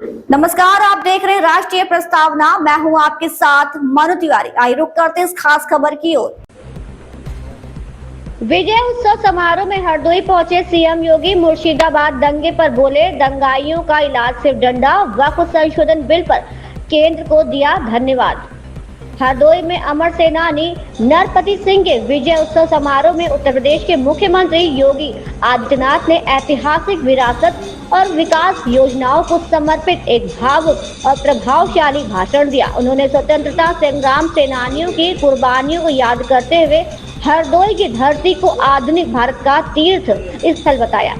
नमस्कार, आप देख रहे हैं राष्ट्रीय प्रस्तावना। मैं हूं आपके साथ मनु तिवारी। आइए रुक करते हैं इस खास खबर की ओर। विजय उत्सव समारोह में हरदोई पहुंचे सीएम योगी। मुर्शिदाबाद दंगे पर बोले, दंगाइयों का इलाज सिर्फ डंडा। वक्फ संशोधन बिल पर केंद्र को दिया धन्यवाद। हरदोई में अमर सेनानी नरपति सिंह के विजय उत्सव समारोह में उत्तर प्रदेश के मुख्यमंत्री योगी आदित्यनाथ ने ऐतिहासिक विरासत और विकास योजनाओं को समर्पित एक भावुक और प्रभावशाली भाषण दिया। उन्होंने स्वतंत्रता संग्राम सेनानियों की कुर्बानियों को याद करते हुए हरदोई की धरती को आधुनिक भारत का तीर्थ स्थल बताया।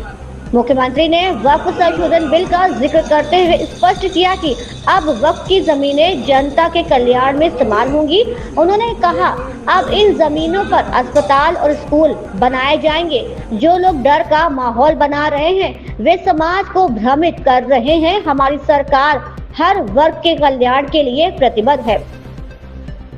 मुख्यमंत्री ने वक्फ संशोधन बिल का जिक्र करते हुए स्पष्ट किया कि अब वक्फ की जमीनें जनता के कल्याण में इस्तेमाल होंगी। उन्होंने कहा, अब इन जमीनों पर अस्पताल और स्कूल बनाए जाएंगे। जो लोग डर का माहौल बना रहे हैं वे समाज को भ्रमित कर रहे हैं। हमारी सरकार हर वर्ग के कल्याण के लिए प्रतिबद्ध है।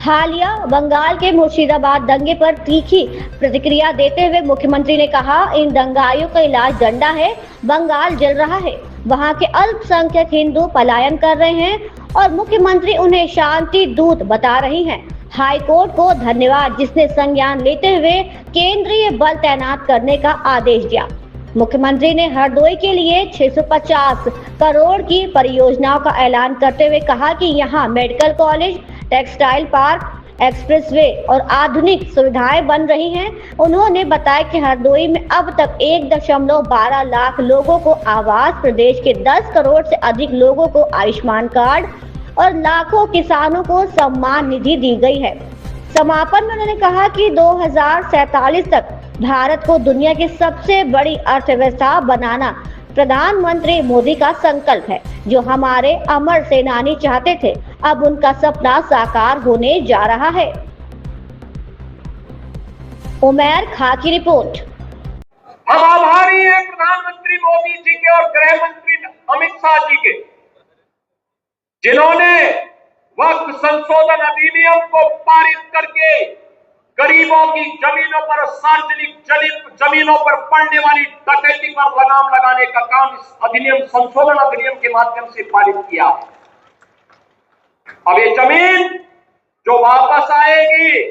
हालिया बंगाल के मुर्शिदाबाद दंगे पर तीखी प्रतिक्रिया देते हुए मुख्यमंत्री ने कहा, इन दंगाइयों का इलाज डंडा है। बंगाल जल रहा है, वहां के अल्पसंख्यक हिंदू पलायन कर रहे हैं और मुख्यमंत्री उन्हें शांति दूत बता रही हैं। हाई कोर्ट को धन्यवाद, जिसने संज्ञान लेते हुए केंद्रीय बल तैनात करने का आदेश दिया। मुख्यमंत्री ने हरदोई के लिए 650 करोड़ की परियोजनाओं का ऐलान करते हुए कहा कि यहां medical college, textile park, expressway और आधुनिक सुविधाएं बन रही हैं। उन्होंने बताया कि हरदोई में अब तक 1.12 लाख लोगों को आवास, प्रदेश के 10 करोड़ से अधिक लोगों को आयुष्मान कार्ड और लाखों किसानों को सम्मान निधि दी गई है। समापन में उन्होंने कहा कि 2047 तक भारत को दुनिया की सबसे बड़ी अर्थव्यवस्था बनाना प्रधानमंत्री मोदी का संकल्प है। जो हमारे अमर सेनानी चाहते थे, अब उनका सपना साकार होने जा रहा है। उमैर खां की रिपोर्ट। हम आभारी हैं प्रधानमंत्री मोदी जी के और गृह मंत्री अमित शाह जी के, जिन्होंने वक्फ संशोधन अधिनियम को पारित करके गरीबों की जमीनों पर, सार्वजनिक जमीनों पर पड़ने वाली डकैती पर लगाम लगाने का काम इस अधिनियम, संशोधन अधिनियम के माध्यम से पारित किया है। अब ये जमीन जो वापस आएगी,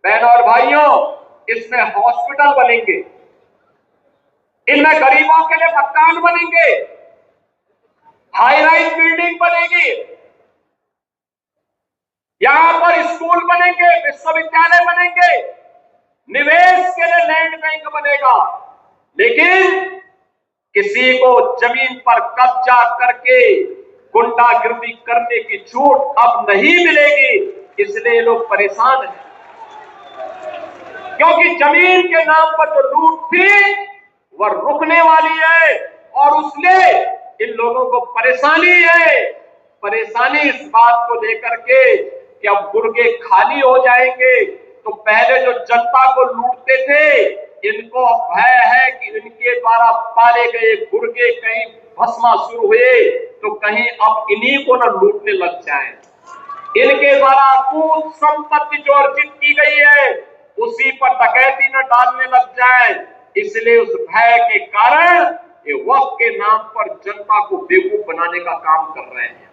बहनों और भाइयों, इसमें हॉस्पिटल बनेंगे, इनमें गरीबों के लिए मकान बनेंगे, हाई राइज बिल्डिंग बनेगी, यहां पर स्कूल बनेंगे, विश्वविद्यालय बनेंगे, निवेश के लिए लैंड बैंक बनेगा। लेकिन किसी को जमीन पर कब्जा करके गुंडागिर्दी करने की छूट अब नहीं मिलेगी, इसलिए लोग परेशान हैं। क्योंकि जमीन के नाम पर जो लूट थी वह रुकने वाली है और उसने इन लोगों को परेशानी है। परेशानी इस बात को लेकर के कि अब गुर्गे खाली हो जाएंगे। तो पहले जो जनता को लूटते थे, इनको भय है कि इनके द्वारा पाले गए गुर्गे कहीं भस्मासुर हुए तो कहीं अब इन्हीं को न लूटने लग जाए। इनके द्वारा अकूत संपत्ति जो अर्जित की गई है उसी पर डकैती न डालने लग जाए। इसलिए उस भय के कारण ये वक्फ के नाम पर जनता को बेवकूफ बनाने का काम कर रहे हैं,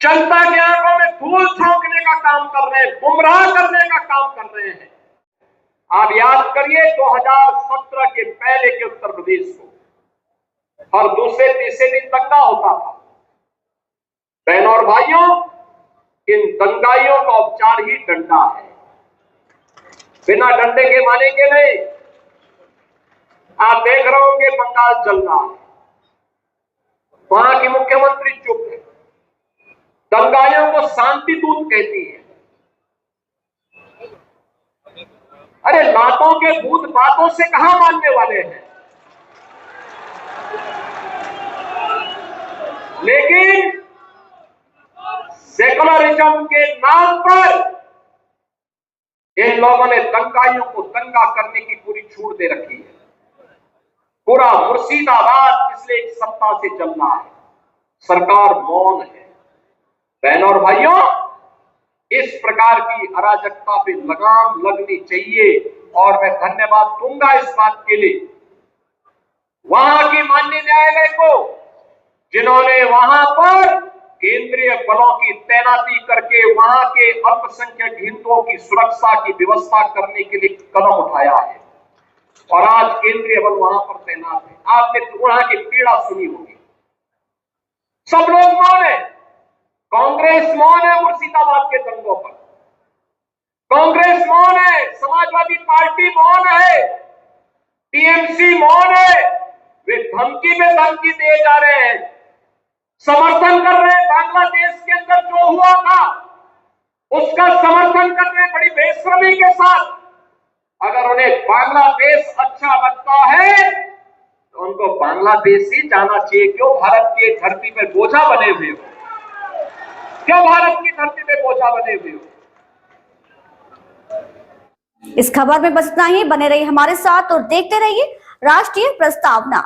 जनता की आंखों में धूल झोंकने का काम कर रहे हैं, गुमराह करने का काम कर रहे हैं। आप याद करिए 2017 के पहले के उत्तर प्रदेश को हर दूसरे तीसरे दिन दंगा होता था। बहनों और भाइयों, इन दंगाइयों का उपचार ही डंडा है, बिना डंडे के मानेंगे नहीं। आप देख रहे होंगे बंगाल जल रहा है, वहां की मुख्यमंत्री चुप है, दंगाइयों को शांति दूत कहती है। अरे लातों के भूत बातों से कहां मानने वाले हैं। लेकिन सेकुलरिज्म के नाम पर इन लोगों ने दंगाइयों को दंगा करने की पूरी छूट दे रखी है। पूरा मुर्शिदाबाद पिछले एक सप्ताह से चल रहा है, सरकार मौन है। बहनों और भाइयों, इस प्रकार की अराजकता पे लगाम लगनी चाहिए और मैं धन्यवाद दूंगा इस बात के लिए वहां की माननीय न्यायालय को, जिन्होंने वहां पर केंद्रीय बलों की तैनाती करके वहां के अल्पसंख्यक हिंदुओं की सुरक्षा की व्यवस्था करने के लिए कदम उठाया है और आज केंद्रीय बल वहां पर तैनात है। आपने वहां की पीड़ा सुनी होगी। सब लोग मौन है, कांग्रेस मौन है मुर्शिदाबाद के दंगों पर, कांग्रेस मौन है, समाजवादी पार्टी मौन है, टीएमसी मौन है। वे धमकी में धमकी दिए जा रहे हैं, समर्थन कर रहे हैं। बांग्लादेश के अंदर जो हुआ था उसका समर्थन कर रहे हैं बड़ी बेशर्मी के साथ। अगर उन्हें बांग्लादेश अच्छा लगता है तो उनको बांग्लादेश ही जाना चाहिए। क्यों भारत की धरती पर बोझा बने हुए हो? क्यों भारत की धरती पे बोझा बने हुए हो? इस खबर में बस इतना ही। बने रहिए हमारे साथ और देखते रहिए राष्ट्रीय प्रस्तावना।